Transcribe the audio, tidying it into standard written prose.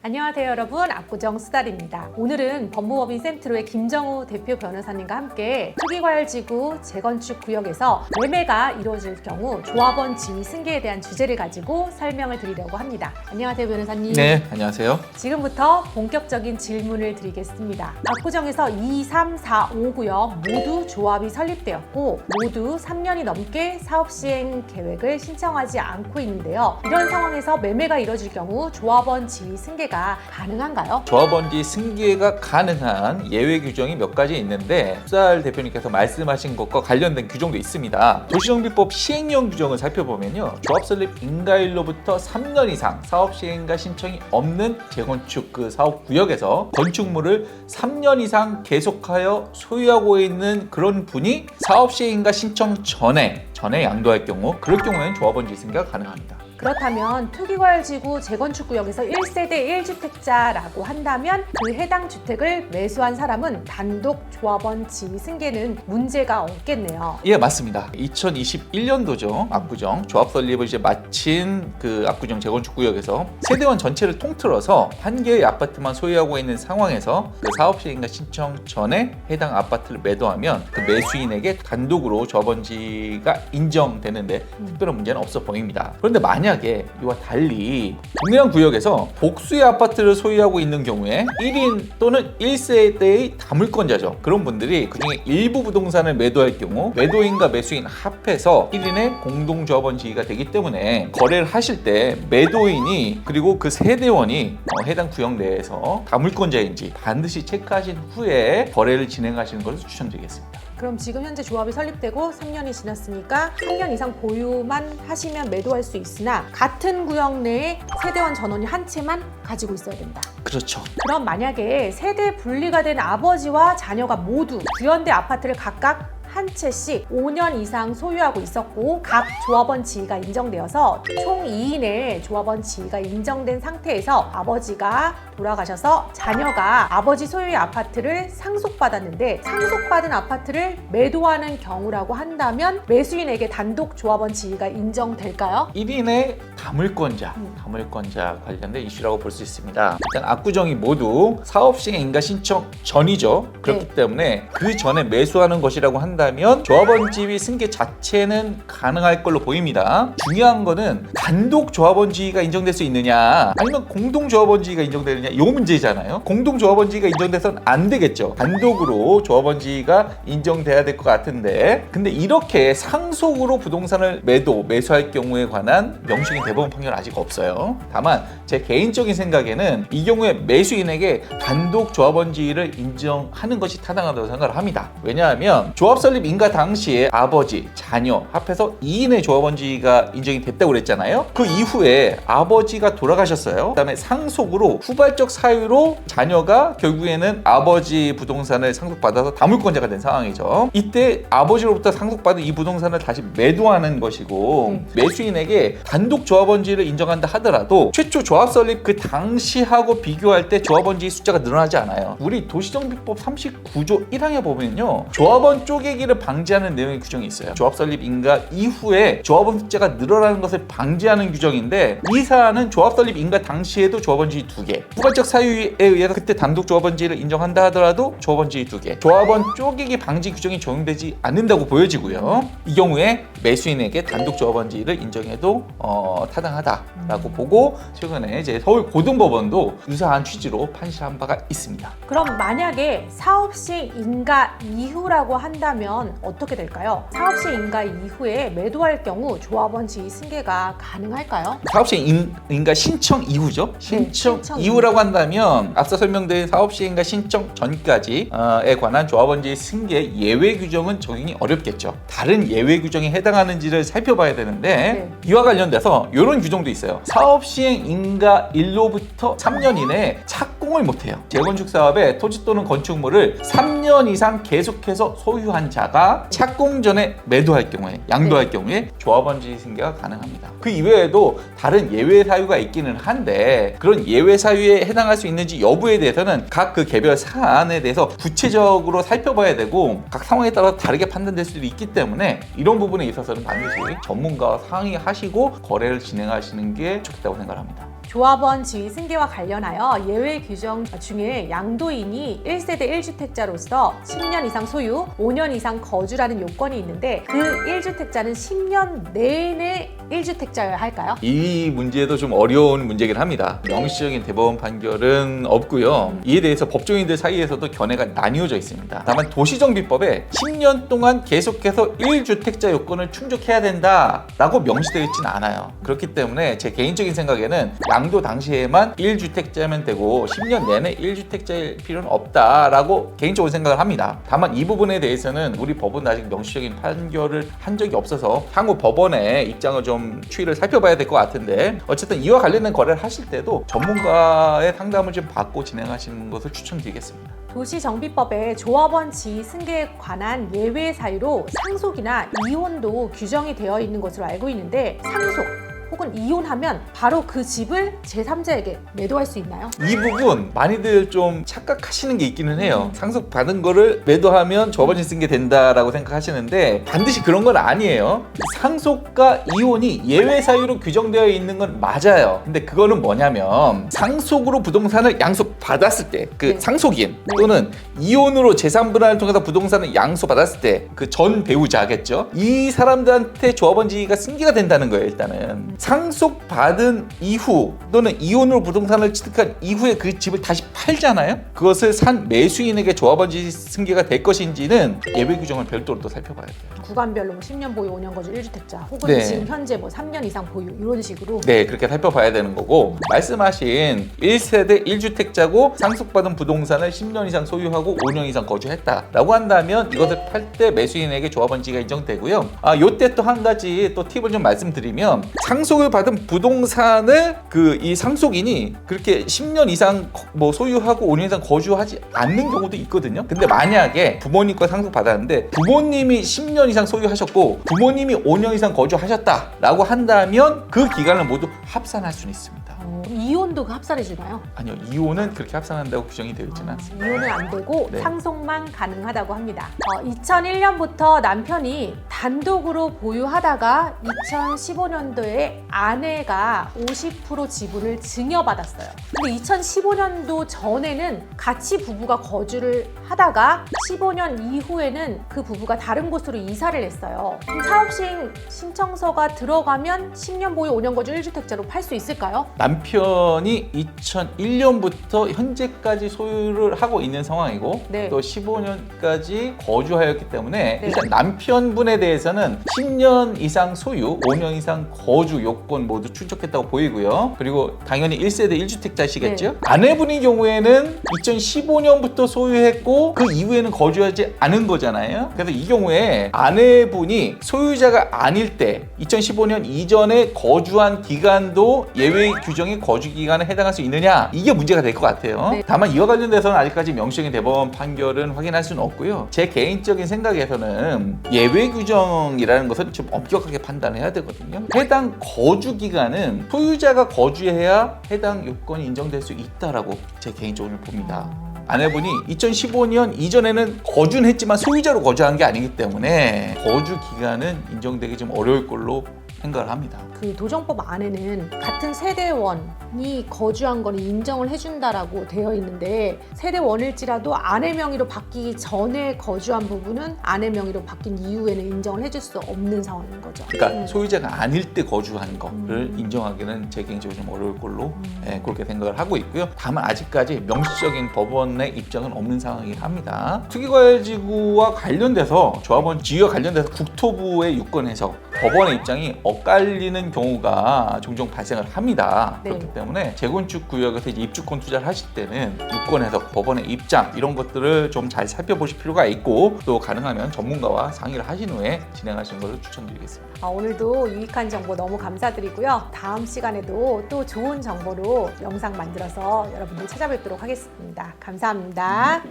안녕하세요 여러분, 압구정 수달입니다. 오늘은 법무법인 센트로의 김정우 대표 변호사님과 함께 투기과열지구 재건축 구역에서 매매가 이루어질 경우 조합원 지위 승계에 대한 주제를 가지고 설명을 드리려고 합니다. 안녕하세요 변호사님. 네, 안녕하세요. 지금부터 본격적인 질문을 드리겠습니다. 압구정에서 2, 3, 4, 5구역 모두 조합이 설립되었고 모두 3년이 넘게 사업 시행 계획을 신청하지 않고 있는데요. 이런 상황에서 매매가 이루어질 경우 조합원 지위 승계가 가능한가요? 조합원지 승계가 가능한 예외 규정이 몇 가지 있는데 수달 대표님께서 말씀하신 것과 관련된 규정도 있습니다. 도시정비법 시행령 규정을 살펴보면요, 조합 설립 인가일로부터 3년 이상 사업 시행과 신청이 없는 재건축 그 사업 구역에서 건축물을 3년 이상 계속하여 소유하고 있는 그런 분이 사업 시행과 신청 전에 양도할 경우, 그럴 경우에는 조합원지 승계가 가능합니다. 그렇다면 투기과열지구 재건축구역에서 1세대 1주택자라고 한다면 그 해당 주택을 매수한 사람은 단독 조합원 지위 승계는 문제가 없겠네요. 예, 맞습니다. 2021년도죠. 압구정 조합 설립을 이제 마친 그 압구정 재건축구역에서 세대원 전체를 통틀어서 한 개의 아파트만 소유하고 있는 상황에서 그 사업 시행과 신청 전에 해당 아파트를 매도하면 그 매수인에게 단독으로 조합원지가 인정되는데 특별한 문제는 없어 보입니다. 그런데 만약에 이와 달리 동일한 구역에서 복수의 아파트를 소유하고 있는 경우에 1인 또는 1세대의 다물권자죠. 그런 분들이 그중에 일부 부동산을 매도할 경우 매도인과 매수인 합해서 1인의 공동조합원 지위가 되기 때문에 거래를 하실 때 매도인이 그리고 그 세대원이 해당 구역 내에서 다물권자인지 반드시 체크하신 후에 거래를 진행하시는 것을 추천드리겠습니다. 그럼 지금 현재 조합이 설립되고 3년이 지났으니까 3년 이상 보유만 하시면 매도할 수 있으나 같은 구역 내에 세대원 전원이 한 채만 가지고 있어야 된다. 그렇죠. 그럼 만약에 세대 분리가 된 아버지와 자녀가 모두 구현대 아파트를 각각 한 채씩 5년 이상 소유하고 있었고 각 조합원 지위가 인정되어서 총 2인의 조합원 지위가 인정된 상태에서 아버지가 돌아가셔서 자녀가 아버지 소유의 아파트를 상속받았는데 상속받은 아파트를 매도하는 경우라고 한다면 매수인에게 단독 조합원 지위가 인정될까요? 1인의 다물권자 관련된 이슈라고 볼 수 있습니다. 일단 압구정이 모두 사업 시행 인가 신청 전이죠. 그렇기 때문에 그 전에 매수하는 것이라고 한다면 조합원 지위 승계 자체는 가능할 걸로 보입니다. 중요한 거는 단독 조합원 지위가 인정될 수 있느냐 아니면 공동 조합원 지위가 인정되느냐 이 문제잖아요. 공동 조합원 지위가 인정돼서는 안 되겠죠. 단독으로 조합원 지위가 인정돼야 될 것 같은데, 근데 이렇게 상속으로 부동산을 매수할 경우에 관한 명시적인 대법원 판결은 아직 없어요. 다만 제 개인적인 생각에는 이 경우에 매수인에게 단독 조합원 지위를 인정하는 것이 타당하다고 생각을 합니다. 왜냐하면 조합 설립 인가 당시에 아버지, 자녀 합해서 2인의 조합원 지위가 인정이 됐다고 그랬잖아요. 그 이후에 아버지가 돌아가셨어요. 그다음에 상속으로 후발적 사유로 자녀가 결국에는 아버지 부동산을 상속받아서 다물권자가 된 상황이죠. 이때 아버지로부터 상속받은 이 부동산을 다시 매도하는 것이고 매수인에게 단독 조합원지를 인정한다 하더라도 최초 조합 설립 그 당시하고 비교할 때 조합원지 숫자가 늘어나지 않아요. 우리 도시정비법 39조 1항에 보면요, 조합원 쪼개기를 방지하는 내용의 규정이 있어요. 조합 설립 인가 이후에 조합원 숫자가 늘어나는 것을 방지하는 규정인데, 이 사안은 조합 설립 인가 당시에도 조합원지 2개, 후발적 사유에 의해서 그때 단독 조합원지를 인정한다 하더라도 조합원지 2개, 조합원 쪼개기 방지 규정이 적용되지 않는다고 보여지고요. 이 경우에 매수인에게 단독 조합원지를 인정해도 타당하다라고 보고 최근에 이제 서울 고등법원도 유사한 취지로 판시한 바가 있습니다. 그럼 만약에 사업 시행 인가 이후라고 한다면 어떻게 될까요? 사업 시행 인가 이후에 매도할 경우 조합원 지위 승계가 가능할까요? 사업 시행 인가 신청 이후죠. 신청 신청 이후라고 한다면 앞서 설명드린 사업 시행과 신청 전까지에 관한 조합원지 승계 예외 규정은 적용이 어렵겠죠. 다른 예외 규정에 해당하는지를 살펴봐야 되는데 이와 관련돼서 이런 규정도 있어요. 사업 시행 인가 일로부터 3년 이내에 착공을 못해요. 재건축 사업에 토지 또는 건축물을 3년 이상 계속해서 소유한 자가 착공 전에 매도할 경우에, 양도할 경우에 조합원지 승계가 가능합니다. 그 이외에도 다른 예외 사유가 있기는 한데 그런 예외 사유에 해당할 수 있는지 여부에 대해서는 각 그 개별 사안에 대해서 구체적으로 살펴봐야 되고 각 상황에 따라 다르게 판단될 수도 있기 때문에 이런 부분에 있어서는 반드시 전문가와 상의하시고 거래를 진행하시는 게 좋겠다고 생각합니다. 조합원 지위 승계와 관련하여 예외 규정 중에 양도인이 1세대 1주택자로서 10년 이상 소유, 5년 이상 거주라는 요건이 있는데 그 1주택자는 10년 내내 1주택자여야 할까요? 이 문제도 좀 어려운 문제긴 합니다. 명시적인 대법원 판결은 없고요. 이에 대해서 법조인들 사이에서도 견해가 나뉘어져 있습니다. 다만 도시정비법에 10년 동안 계속해서 1주택자 요건을 충족해야 된다라고 명시되어 있지는 않아요. 그렇기 때문에 제 개인적인 생각에는 양도 당시에만 1주택자면 되고 10년 내내 1주택자일 필요는 없다라고 개인적으로 생각을 합니다. 다만 이 부분에 대해서는 우리 법은 아직 명시적인 판결을 한 적이 없어서 향후 법원의 입장을 좀 추이를 살펴봐야 될 것 같은데, 어쨌든 이와 관련된 거래를 하실 때도 전문가의 상담을 좀 받고 진행하시는 것을 추천드리겠습니다. 도시정비법에 조합원 지위 승계에 관한 예외 사유로 상속이나 이혼도 규정이 되어 있는 것으로 알고 있는데 상속 혹은 이혼하면 바로 그 집을 제3자에게 매도할 수 있나요? 이 부분 많이들 좀 착각하시는 게 있기는 해요. 상속받은 거를 매도하면 조합원이 쓴 게 된다라고 생각하시는데 반드시 그런 건 아니에요. 상속과 이혼이 예외 사유로 규정되어 있는 건 맞아요. 근데 그거는 뭐냐면 상속으로 부동산을 양속받았을 때 그 네. 상속인 또는 이혼으로 재산분할을 통해서 부동산을 양속받았을 때 그 전 배우자겠죠. 이 사람들한테 조합원 지위가 승계가 된다는 거예요. 일단은 상속받은 이후 또는 이혼으로 부동산을 취득한 이후에 그 집을 다시 팔잖아요. 그것을 산 매수인에게 조합원지 승계가 될 것인지는 예외 규정을 별도로 또 살펴봐야 돼요. 구간별로 뭐 10년 보유, 5년 거주 1주택자 혹은 네. 지금 현재 뭐 3년 이상 보유 이런 식으로 네, 그렇게 살펴봐야 되는 거고, 말씀하신 1세대 1주택자고 상속받은 부동산을 10년 이상 소유하고 5년 이상 거주했다라고 한다면 이것을 팔 때 매수인에게 조합원지가 인정되고요. 요때 또 한 가지 또 팁을 좀 말씀드리면, 상속을 받은 부동산을 이 상속인이 그렇게 10년 이상 뭐 소유하고 5년 이상 거주하지 않는 경우도 있거든요. 근데 만약에 부모님과 상속받았는데 부모님이 10년 이상 소유하셨고 부모님이 5년 이상 거주하셨다라고 한다면 그 기간을 모두 합산할 수는 있습니다. 이혼도 그 합산해 주나요? 아니요, 이혼은 그렇게 합산한다고 규정이 되어 있지는 않습니다. 이혼은 안 되고 네. 상속만 가능하다고 합니다. 2001년부터 남편이 단독으로 보유하다가 2015년도에 아내가 50% 지분을 증여받았어요. 근데 2015년도 전에는 같이 부부가 거주를 하다가 15년 이후에는 그 부부가 다른 곳으로 이사를 했어요. 그럼 사업시행 신청서가 들어가면 10년 보유 5년 거주 1주택자로 팔 수 있을까요? 남편이 2001년부터 현재까지 소유를 하고 있는 상황이고 네. 또 15년까지 거주하였기 때문에 네. 일단 남편분에 대해서는 10년 이상 소유, 5년 이상 거주 요건 모두 충족했다고 보이고요. 그리고 당연히 1세대 1주택자시겠죠? 네. 아내분의 경우에는 2015년부터 소유했고 그 이후에는 거주하지 않은 거잖아요. 그래서 이 경우에 아내분이 소유자가 아닐 때 2015년 이전에 거주한 기간도 예외 규정의 거주 기간에 해당할 수 있느냐, 이게 문제가 될 것 같아요. 네. 다만 이와 관련돼서는 아직까지 명시적인 대법원 판결은 확인할 수는 없고요. 제 개인적인 생각에서는 예외 규정이라는 것은 좀 엄격하게 판단해야 되거든요. 해당 거주 기간은 소유자가 거주해야 해당 요건이 인정될 수 있다라고 제 개인적으로 봅니다. 아내분이 2015년 이전에는 거주는 했지만 소유자로 거주한 게 아니기 때문에 거주 기간은 인정되기 좀 어려울 걸로 생각을 합니다. 그 도정법 안에는 같은 세대원이 거주한 거는 인정을 해준다라고 되어 있는데 세대원일지라도 아내 명의로 바뀌기 전에 거주한 부분은 아내 명의로 바뀐 이후에는 인정을 해줄 수 없는 상황인 거죠. 그러니까 소유자가 아닐 때 거주한 거를 인정하기는 제 개인적으로 좀 어려울 걸로 그렇게 생각을 하고 있고요. 다만 아직까지 명시적인 법원의 입장은 없는 상황이긴 합니다. 투기과열지구와 관련돼서 조합원 지위와 관련돼서 국토부의 유권에서 법원의 입장이 엇갈리는 경우가 종종 발생을 합니다. 네. 그렇기 때문에 재건축 구역에서 이제 입주권 투자를 하실 때는 유권에서 법원의 입장 이런 것들을 좀 잘 살펴보실 필요가 있고 또 가능하면 전문가와 상의를 하신 후에 진행하시는 것을 추천드리겠습니다. 오늘도 유익한 정보 너무 감사드리고요. 다음 시간에도 또 좋은 정보로 영상 만들어서 여러분들 찾아뵙도록 하겠습니다. 감사합니다.